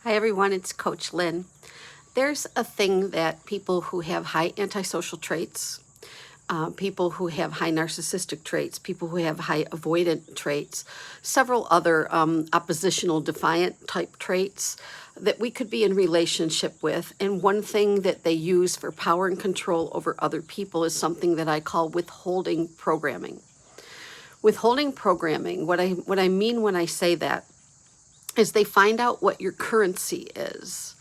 Hi everyone, it's Coach Lynn. There's a thing that people who have high antisocial traits, people who have high narcissistic traits, people who have high avoidant traits, several other oppositional defiant type traits that we could be in relationship with. And one thing that they use for power and control over other people is something that I call withholding programming. Withholding programming, what I mean when I say that is they find out what your currency is.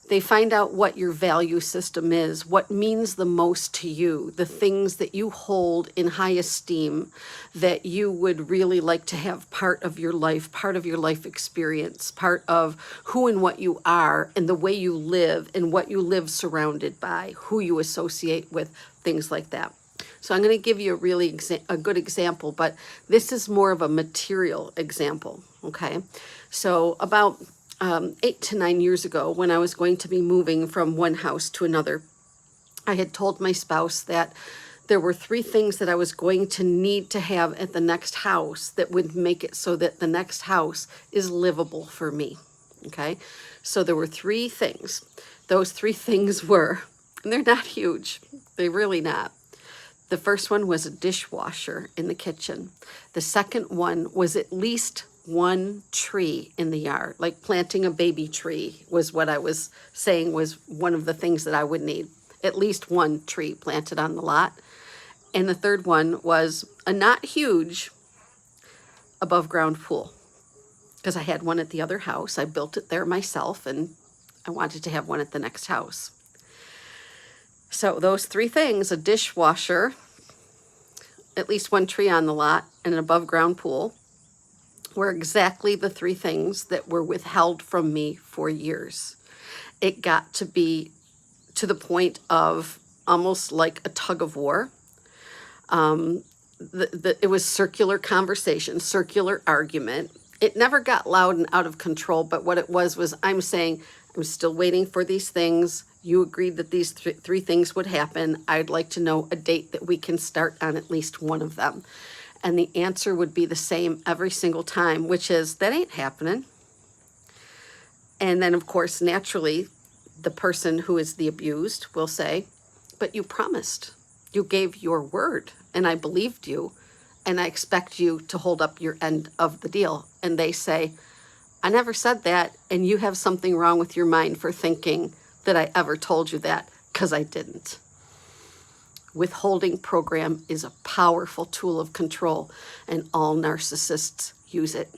They find out what your value system is, what means the most to you, the things that you hold in high esteem that you would really like to have part of your life experience, part of who and what you are and the way you live and what you live surrounded by, who you associate with, things like that. So I'm going to give you a good example, but this is more of a material example, okay? So about 8 to 9 years ago, when I was going to be moving from one house to another, I had told my spouse that there were 3 things that I was going to need to have at the next house that would make it so that the next house is livable for me, okay? So there were 3 things. Those 3 things were, and they're not huge, they're really not. The first one was a dishwasher in the kitchen. The second one was at least 1 tree in the yard, like planting a baby tree was what I was saying was one of the things that I would need. At least 1 tree planted on the lot. And the third one was a not huge above ground pool, because I had one at the other house. I built it there myself and I wanted to have one at the next house. So those 3 things, a dishwasher, at least 1 tree on the lot, and an above ground pool, were exactly the 3 things that were withheld from me for years. It got to be to the point of almost like a tug of war. It was circular conversation, circular argument. It never got loud and out of control, but what it was I'm saying, I'm still waiting for these things. You agreed that these 3 things would happen. I'd like to know a date that we can start on at least one of them. And the answer would be the same every single time, which is, that ain't happening. And then, of course, naturally, the person who is the abused will say, but you promised. You gave your word, and I believed you, and I expect you to hold up your end of the deal. And they say, I never said that, and you have something wrong with your mind for thinking that I ever told you that, because I didn't. Withholding program is a powerful tool of control, and all narcissists use it.